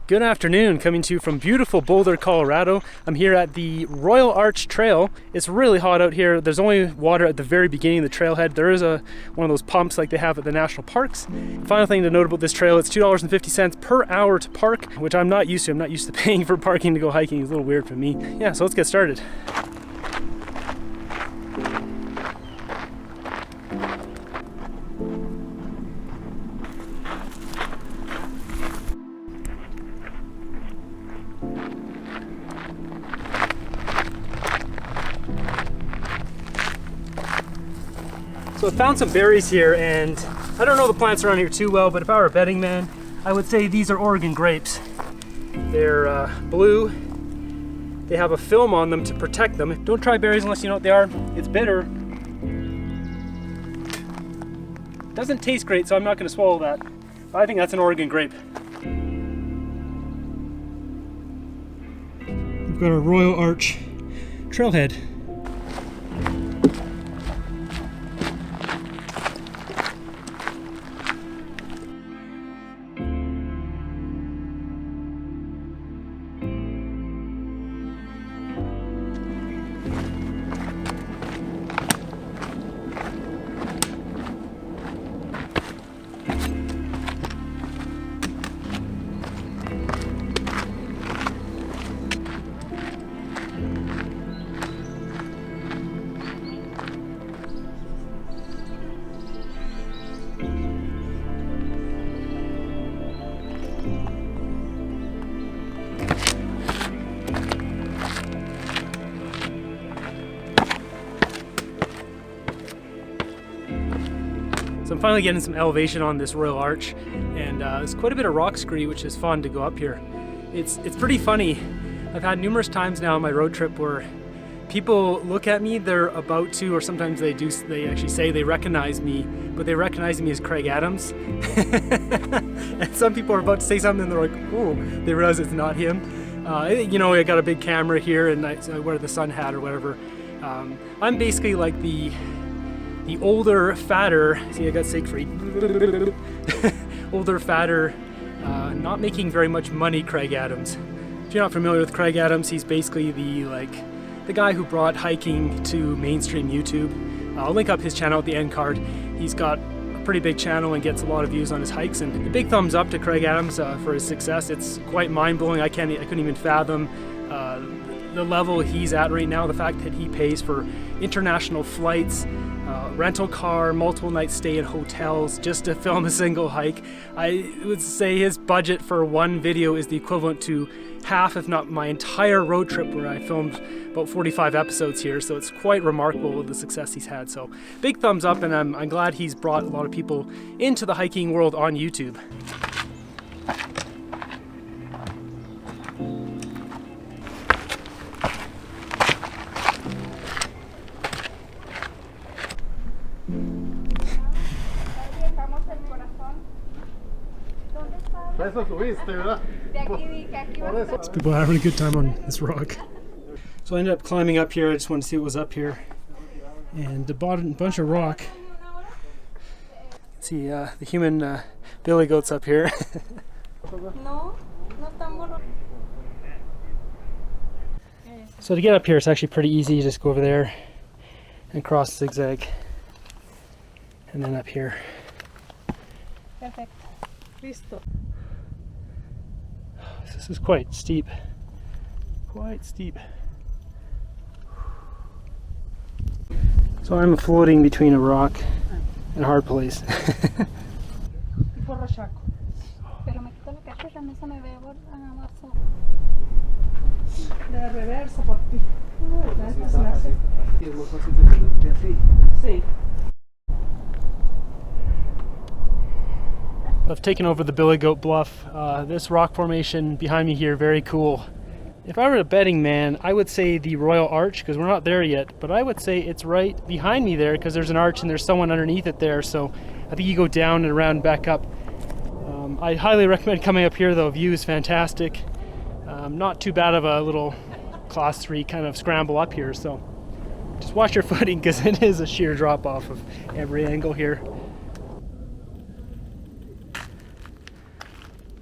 Good afternoon, coming to you from beautiful Boulder, Colorado. I'm here at the Royal Arch Trail. It's really hot out here. There's only water at the very beginning of the trailhead. There is one of those pumps like they have at the national parks. Final thing to note about this trail, it's $2.50 per hour to park, which I'm not used to. I'm not used to paying for parking to go hiking. It's a little weird for me. Yeah, so let's get started. So I found some berries here, and I don't know the plants around here too well, but if I were a betting man, I would say these are Oregon grapes. They're blue. They have a film on them to protect them. Don't try berries unless you know what they are. It's bitter. Doesn't taste great, so I'm not going to swallow that. But I think that's an Oregon grape. We've got our Royal Arch trailhead. So I'm finally getting some elevation on this Royal Arch, and there's quite a bit of rock scree, which is fun to go up here. It's pretty funny. I've had numerous times now on my road trip where people look at me, they're about to, or sometimes they actually say they recognize me, but they recognize me as Craig Adams. And some people are about to say something and they're like, oh, they realize it's not him. You know, I got a big camera here and I wear the sun hat or whatever. I'm basically like the older, fatter, see I got Siegfried, older, fatter, not making very much money Craig Adams. If you're not familiar with Craig Adams, he's basically the guy who brought hiking to mainstream YouTube. I'll link up his channel at the end card. He's got a pretty big channel and gets a lot of views on his hikes, and a big thumbs up to Craig Adams for his success. It's quite mind-blowing. I couldn't even fathom the level he's at right now. The fact that he pays for international flights, rental car, multiple night stay in hotels just to film a single hike. I would say his budget for one video is the equivalent to half, if not my entire road trip, where I filmed about 45 episodes here. So it's quite remarkable with the success he's had. So big thumbs up, and I'm glad he's brought a lot of people into the hiking world on YouTube. These people are having a good time on this rock. So I ended up climbing up here. I just wanted to see what was up here, and bought a bunch of rock. See the human billy goats up here. So to get up here, it's actually pretty easy. You just go over there and cross zigzag, and then up here. Perfect. Listo. This is quite steep. Quite steep. So I'm floating between a rock and a hard place. I've taken over the Billy Goat Bluff. This rock formation behind me here, very cool. If I were a betting man, I would say the Royal Arch, because we're not there yet, but I would say it's right behind me there, because there's an arch and there's someone underneath it there, so I think you go down and around and back up. I highly recommend coming up here though. View is fantastic. Not too bad of a little class 3 kind of scramble up here, so just watch your footing because it is a sheer drop off of every angle here.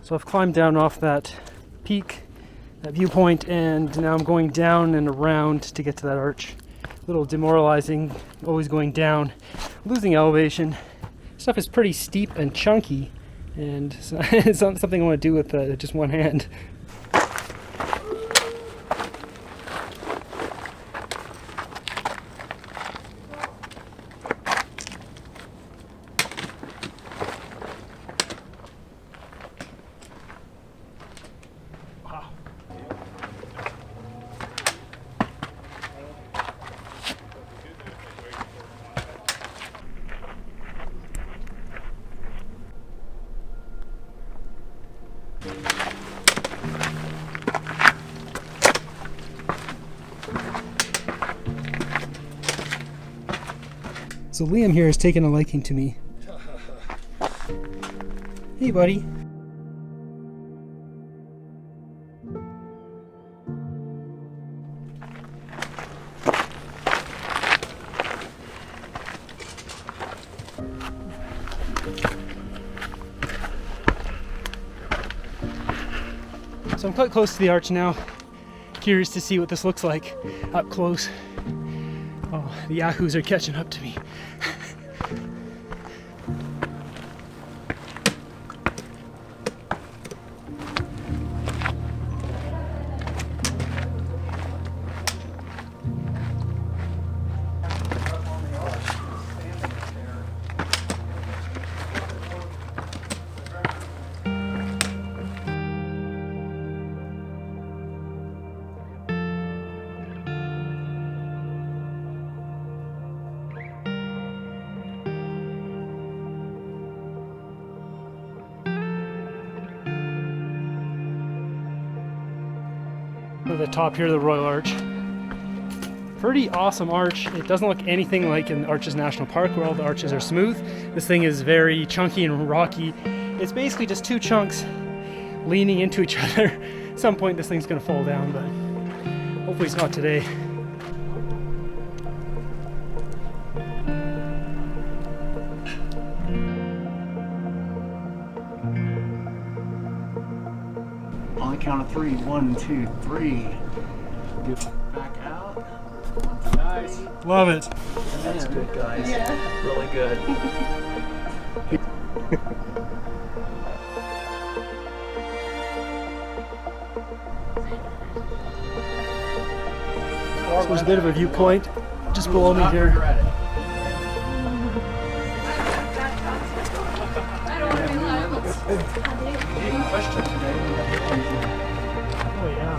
So I've climbed down off that peak, that viewpoint, and now I'm going down and around to get to that arch. A little demoralizing, always going down, losing elevation. Stuff is pretty steep and chunky, and it's not something I want to do with just one hand. So Liam here has taken a liking to me. Hey buddy. So I'm quite close to the arch now. Curious to see what this looks like up close. Oh, the yahoos are catching up to me. At the top here of the Royal Arch. Pretty awesome arch. It doesn't look anything like in Arches National Park where all the arches are smooth. This thing is very chunky and rocky. It's basically just two chunks leaning into each other. At some point this thing's gonna fall down, but hopefully it's not today. On the count of 3, 1, 2, 3. Back out. Nice. Love it. That's good, guys. Yeah. Really good. So there's a bit of a viewpoint just below me here. Oh yeah.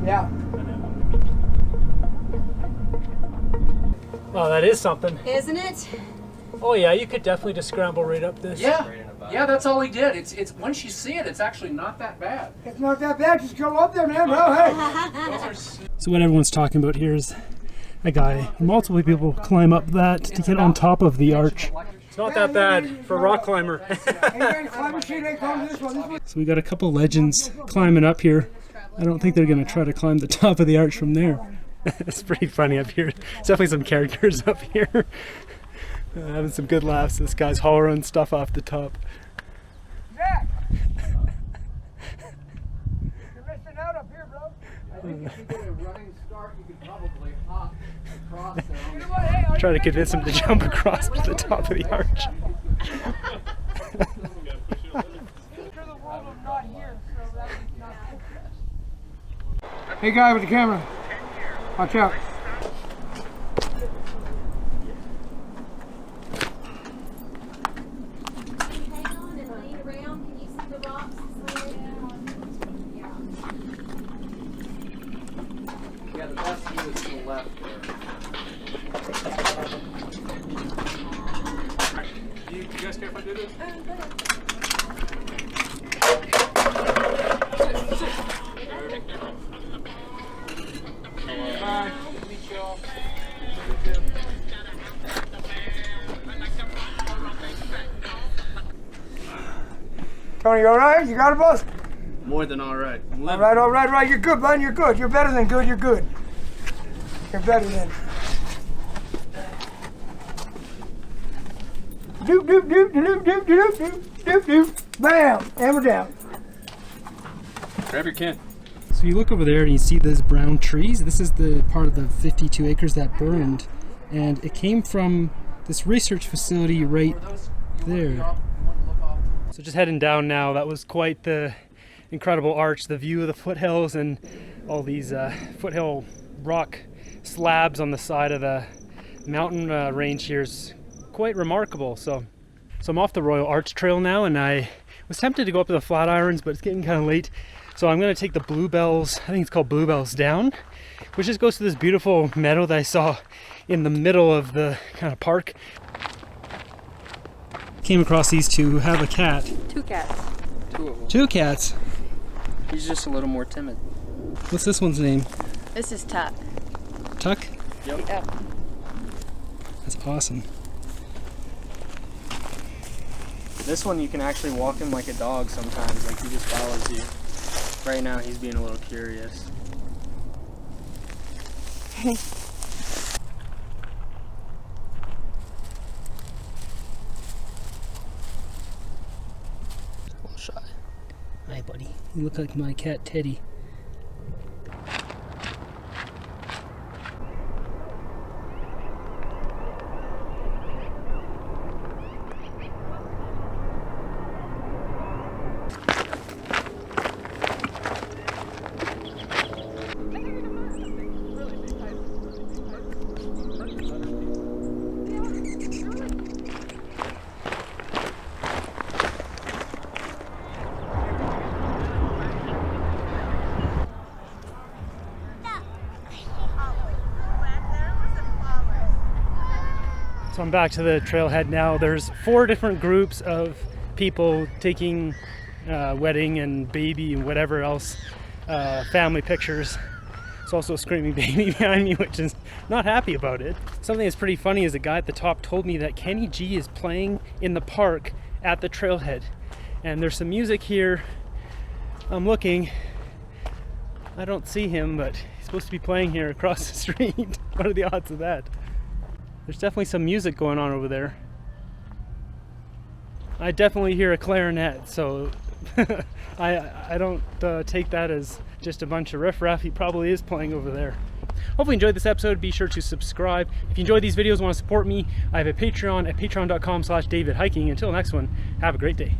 Yeah. Oh, that is something. Isn't it? Oh yeah, you could definitely just scramble right up this. Yeah. Yeah, that's all he did. It's once you see it, it's actually not that bad. It's not that bad. Just go up there, man. Bro, hey. Those are So what everyone's talking about here is a guy, multiple people climb up that to get on top of the arch. It's not that bad for a rock climber. So we got a couple legends climbing up here. I don't think they're going to try to climb the top of the arch from there. It's pretty funny up here. There's definitely some characters up here. Having some good laughs. This guy's hollering stuff off the top. Jack! You're missing out up here, bro. I think if you get a running start, you could probably hop across there. You know what? Hey, Try to convince him to jump across to the top of the arch. Hey, guy with the camera. Watch out. Hang on and lean around. Can you see the rocks? Yeah. left there. You guys care if I do this? Bye. Meet y'all. Tony, you all right? You got it, boss? More than all right. All right. You're good, bud. You're good. You're better than good. You're good. You're better than. Doop, doop, doop, doop, doop, doop, doop, doop, doop. Bam! And we're down. Grab your can. So you look over there and you see those brown trees. This is the part of the 52 acres that burned, and it came from this research facility right there. So just heading down now. That was quite the incredible arch. The view of the foothills and all these foothill rock slabs on the side of the mountain range here is quite remarkable. So I'm off the Royal Arch Trail now, and I was tempted to go up to the Flatirons, but it's getting kind of late. So I'm going to take the Bluebells, I think it's called Bluebells, down, which just goes to this beautiful meadow that I saw in the middle of the kind of park. Came across these two who have a cat. Two cats. Two of them. Two cats. He's just a little more timid. What's this one's name? This is Tuck. Tuck? Yep. That's awesome. This one you can actually walk him like a dog sometimes, like he just follows you. Right now he's being a little curious. A little shy. Hi, buddy. You look like my cat, Teddy. So I'm back to the trailhead now. There's 4 different groups of people taking wedding and baby and whatever else family pictures. There's also a screaming baby behind me, which is not happy about it. Something that's pretty funny is a guy at the top told me that Kenny G is playing in the park at the trailhead. And there's some music here. I'm looking. I don't see him, but he's supposed to be playing here across the street. What are the odds of that? There's definitely some music going on over there. I definitely hear a clarinet, so I don't take that as just a bunch of riffraff. He probably is playing over there. Hopefully you enjoyed this episode. Be sure to subscribe. If you enjoyed these videos and want to support me, I have a Patreon at patreon.com/DavidHiking. Until next one, have a great day.